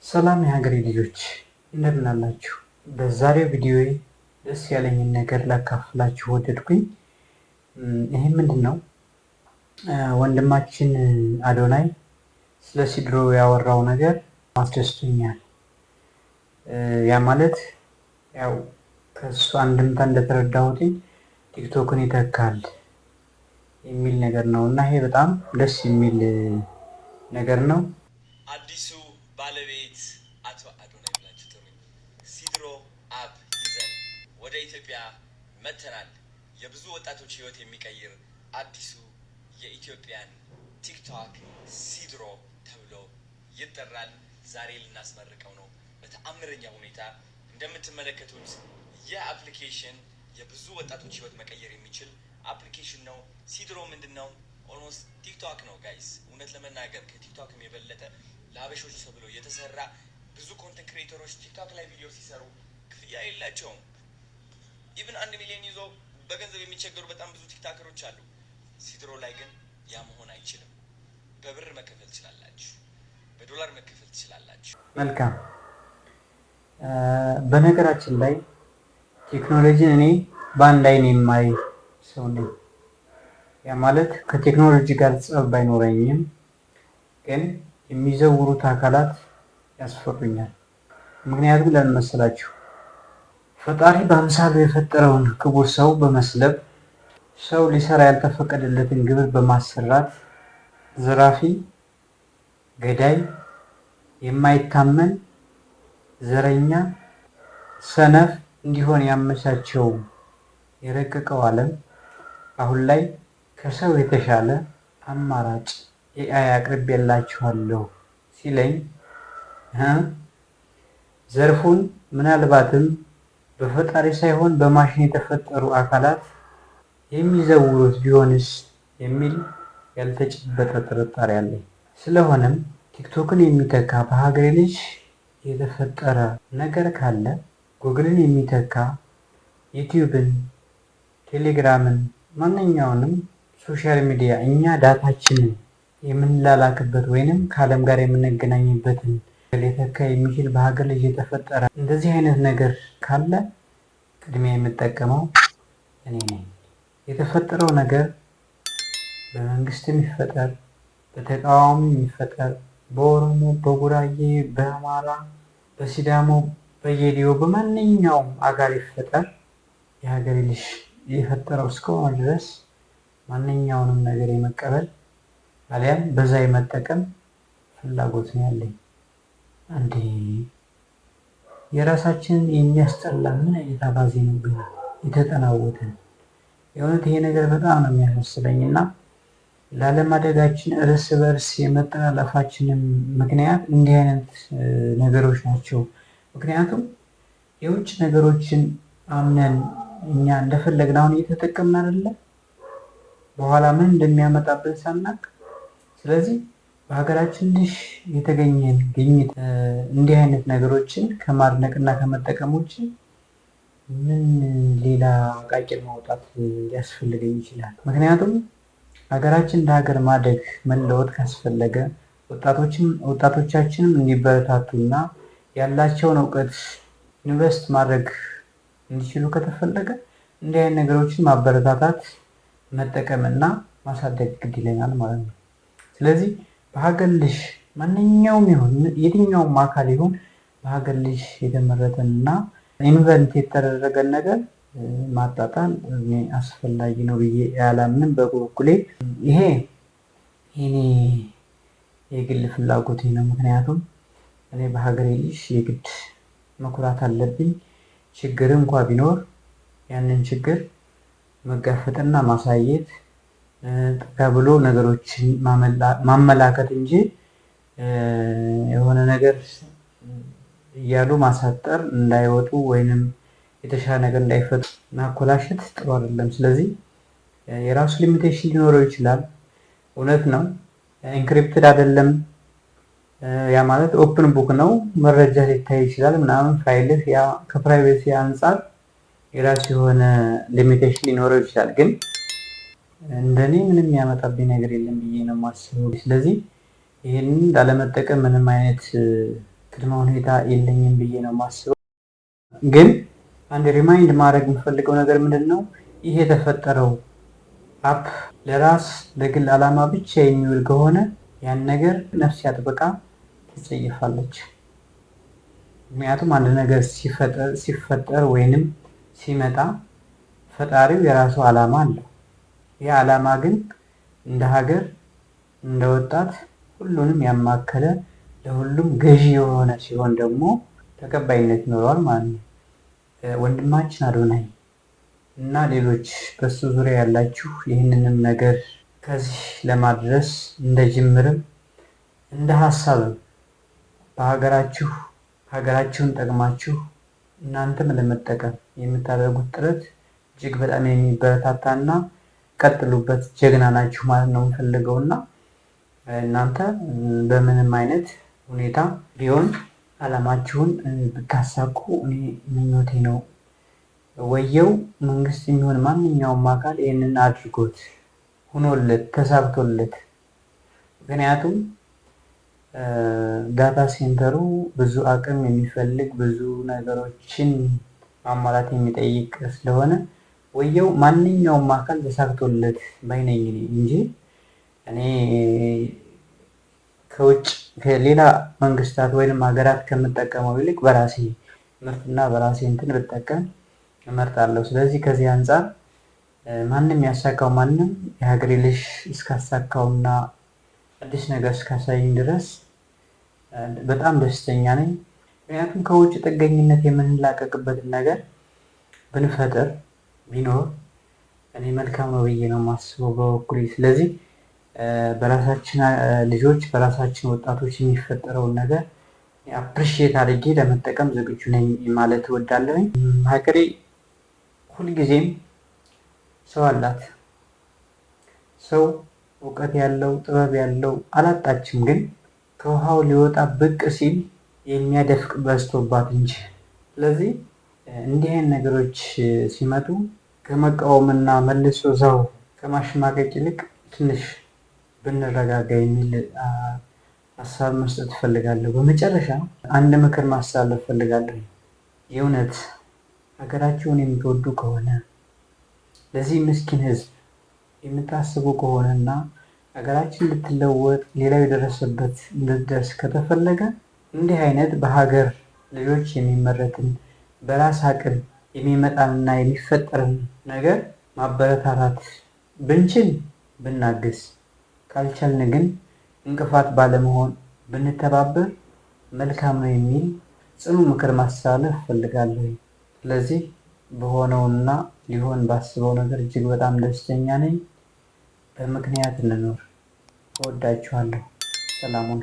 ሰላም የሀገሬ ልጆች እንደምን አላችሁ? በዛሬው ቪዲዮዬ ደስ ያለኝን ነገር ላካፍላችሁ ወደድኩኝ። ይሄ ምንድን ነው? ወንድማችን አዶናይ ስለ ሲድሮ ያወራው ነገር አስደስቶኛል። ያ ማለት ያው ከእሱ አንድምታ እንደተረዳሁት ቲክቶክን ይተካል የሚል ነገር ነው እና ይሄ በጣም ደስ የሚል ነገር ነው። አዲሱ ባለቤት አቶ አዶናይ ብላችሁ ጥሩኝ። ሲድሮ አፕ ይዘን ወደ ኢትዮጵያ መጥተናል። የብዙ ወጣቶች ህይወት የሚቀይር አዲሱ የኢትዮጵያን ቲክቶክ ሲድሮ ተብሎ ይጠራል። ዛሬ ልናስመርቀው ነው በተአምረኛ ሁኔታ። እንደምትመለከቱት የአፕሊኬሽን የብዙ ወጣቶች ህይወት መቀየር የሚችል አፕሊኬሽን ነው። ሲድሮ ምንድን ነው? ኦልሞስት ቲክቶክ ነው ጋይስ። እውነት ለመናገር ከቲክቶክም የበለጠ ለሀበሾች ተብሎ የተሰራ ብዙ ኮንተንት ክሬተሮች ቲክቶክ ላይ ቪዲዮ ሲሰሩ ክፍያ የላቸውም። ኢቭን 1 ሚሊዮን ይዞ በገንዘብ የሚቸገሩ በጣም ብዙ ቲክቶከሮች አሉ። ሲድሮ ላይ ግን ያ መሆን አይችልም። በብር መከፈል ትችላላችሁ፣ በዶላር መከፈል ትችላላችሁ። መልካም። በነገራችን ላይ ቴክኖሎጂን እኔ በአንድ አይን የማይ ሰው ነኝ። ያ ማለት ከቴክኖሎጂ ጋር ጸብ ባይኖረኝም ግን የሚዘውሩት አካላት ያስፈሩኛል። ምክንያቱም ለምን መሰላችሁ? ፈጣሪ በአምሳሉ የፈጠረውን ክቡር ሰው በመስለብ ሰው ሊሰራ ያልተፈቀደለትን ግብር በማሰራት ዘራፊ፣ ገዳይ፣ የማይታመን ዘረኛ፣ ሰነፍ እንዲሆን ያመቻቸው የረቀቀው ዓለም አሁን ላይ ከሰው የተሻለ አማራጭ ኤአይ አቅርቤላችኋለሁ ሲለኝ ዘርፉን ምናልባትም በፈጣሪ ሳይሆን በማሽን የተፈጠሩ አካላት የሚዘውሩት ቢሆንስ የሚል ያልተጨበጠ ጥርጣሬ አለኝ። ስለሆነም ቲክቶክን የሚተካ በሀገሬ ልጅ የተፈጠረ ነገር ካለ ጉግልን የሚተካ ዩቲዩብን፣ ቴሌግራምን፣ ማንኛውንም ሶሻል ሚዲያ እኛ ዳታችንን የምንላላክበት ወይንም ከዓለም ጋር የምንገናኝበትን ሊተካ የሚችል በሀገር ልጅ የተፈጠረ እንደዚህ አይነት ነገር ካለ ቅድሚያ የምጠቀመው እኔ ነኝ። የተፈጠረው ነገር በመንግስት የሚፈጠር በተቃዋሚ የሚፈጠር በኦሮሞ፣ በጉራጌ፣ በአማራ፣ በሲዳሞ፣ በጌዲዮ በማንኛውም አጋር ይፈጠር የሀገሬ ልጅ የፈጠረው እስከሆነ ድረስ ማንኛውንም ነገር የመቀበል አሊያም በዛ የመጠቀም ፍላጎት ነው ያለኝ። አንዴ የራሳችንን የሚያስጠላ ምን አይነት አባዜ ነው ግን የተጠናወተን። የእውነት ይሄ ነገር በጣም ነው የሚያሳስበኝ እና ላለማደጋችን እርስ በርስ የመጠላለፋችንም ምክንያት እንዲህ አይነት ነገሮች ናቸው። ምክንያቱም የውጭ ነገሮችን አምነን እኛ እንደፈለግን አሁን እየተጠቀምን አይደለ? በኋላ ምን እንደሚያመጣብን ሳናቅ። ስለዚህ በሀገራችን ልጅ የተገኘን ግኝት እንዲህ አይነት ነገሮችን ከማድነቅና ከመጠቀም ውጭ ምን ሌላ ቃቂር ማውጣት ሊያስፈልገኝ ይችላል? ምክንያቱም ሀገራችን እንደ ሀገር ማደግ መለወጥ ካስፈለገ ወጣቶቻችንም እንዲበረታቱና ያላቸውን እውቀት ኢንቨስት ማድረግ እንዲችሉ ከተፈለገ እንዲህ አይነት ነገሮችን ማበረታታት፣ መጠቀምና ማሳደግ ግድ ይለናል ማለት ነው። ስለዚህ በሀገር ልጅ ማንኛውም ይሁን የትኛውም አካል ይሁን በሀገር ልጅ የተመረተንና ኢንቨንት የተደረገን ነገር ማጣጣል አስፈላጊ ነው ብዬ ያላምንም። በበኩሌ ይሄ የኔ የግል ፍላጎቴ ነው። ምክንያቱም እኔ በሀገሬ ልጅ የግድ መኩራት አለብኝ። ችግር እንኳ ቢኖር ያንን ችግር መጋፈጥና ማሳየት ጠጋ ብሎ ነገሮችን ማመላከት እንጂ የሆነ ነገር እያሉ ማሳጠር እንዳይወጡ ወይንም የተሻለ ነገር እንዳይፈጡ ማኮላሸት ጥሩ አይደለም። ስለዚህ የራሱ ሊሚቴሽን ሊኖረው ይችላል። እውነት ነው፣ ኢንክሪፕትድ አይደለም። ያ ማለት ኦፕን ቡክ ነው፣ መረጃ ሊታይ ይችላል ምናምን ፋይልህ ያ ከፕራይቬሲ አንጻር የራሱ የሆነ ሊሚቴሽን ሊኖረው ይችላል። ግን እንደኔ ምንም ያመጣብኝ ነገር የለም ብዬ ነው የማስበው። ስለዚህ ይህንን ላለመጠቀም ምንም አይነት ቅድመ ሁኔታ የለኝም ብዬ ነው የማስበው። ግን አንድ ሪማይንድ ማድረግ የምፈልገው ነገር ምንድን ነው፣ ይህ የተፈጠረው አፕ ለራስ ለግል ዓላማ ብቻ የሚውል ከሆነ ያን ነገር ነፍስ ያጥብቃ ትጸይፋለች። ምክንያቱም አንድ ነገር ሲፈጠር ወይንም ሲመጣ ፈጣሪው የራሱ ዓላማ አለው። ይህ ዓላማ ግን እንደ ሀገር እንደ ወጣት ሁሉንም ያማከለ ለሁሉም ገዢ የሆነ ሲሆን ደግሞ ተቀባይነት ይኖረዋል ማለት ነው። ወንድማችን አዶናይ እና ሌሎች በሱ ዙሪያ ያላችሁ ይህንንም ነገር ከዚህ ለማድረስ እንደ ጅምርም እንደ ሀሳብም በሀገራችሁ ሀገራችሁን ጠቅማችሁ እናንተም ለመጠቀም የምታደርጉት ጥረት እጅግ በጣም የሚበረታታና ቀጥሉበት፣ ጀግና ናችሁ ማለት ነው የምፈልገውና እናንተ በምንም አይነት ሁኔታ ቢሆን ዓላማችሁን ብታሳኩ እኔ ምኞቴ ነው። ወየው መንግስት የሚሆን ማንኛውም አካል ይህንን አድርጎት ሆኖለት ተሳክቶለት። ምክንያቱም ዳታ ሴንተሩ ብዙ አቅም የሚፈልግ ብዙ ነገሮችን ማሟላት የሚጠይቅ ስለሆነ ወየው ማንኛውም አካል ተሳክቶለት ባይነኝ እንጂ እኔ ከውጭ ከሌላ መንግስታት ወይንም ሀገራት ከምጠቀመው ይልቅ በራሴ ምርትና በራሴ እንትን ብጠቀም እመርጣለሁ። ስለዚህ ከዚህ አንጻር ማንም ያሳካው ማንም የሀገሬ ልጅ እስካሳካውና አዲስ ነገር እስካሳይኝ ድረስ በጣም ደስተኛ ነኝ። ምክንያቱም ከውጭ ጥገኝነት የምንላቀቅበትን ነገር ብንፈጥር ቢኖር እኔ መልካም ነው ብዬ ነው የማስበው በበኩሌ። ስለዚህ በራሳችን ልጆች በራሳችን ወጣቶች የሚፈጠረውን ነገር አፕሪሺየት አድርጌ ለመጠቀም ዝግጁ ነኝ ማለት እወዳለሁኝ። ሀገሬ ሁልጊዜም ሰው አላት። ሰው እውቀት ያለው ጥበብ ያለው አላጣችም። ግን ከውሃው ሊወጣ ብቅ ሲል የሚያደፍቅ በዝቶባት እንጂ። ስለዚህ እንዲህ አይነት ነገሮች ሲመጡ ከመቃወምና መልሶ እዛው ከማሸማቀቅ ይልቅ ትንሽ ብንረጋጋ የሚል ሀሳብ መስጠት እፈልጋለሁ። በመጨረሻ አንድ ምክር ማስተላለፍ እፈልጋለሁ። የእውነት ሀገራችሁን የምትወዱ ከሆነ ለዚህ ምስኪን ሕዝብ የምታስቡ ከሆነና ሀገራችን ልትለወጥ ሌላው የደረሰበት እንድትደርስ ከተፈለገ እንዲህ አይነት በሀገር ልጆች የሚመረትን በራስ አቅም የሚመጣንና የሚፈጠርን ነገር ማበረታታት ብንችል ብናግዝ፣ ካልቻልን ግን እንቅፋት ባለመሆን ብንተባበር መልካም ነው የሚል ጽኑ ምክር ማስተላለፍ እፈልጋለሁ። ስለዚህ በሆነውና ሊሆን ባስበው ነገር እጅግ በጣም ደስተኛ ነኝ። በምክንያት እንኖር። እወዳችኋለሁ። ሰላሙን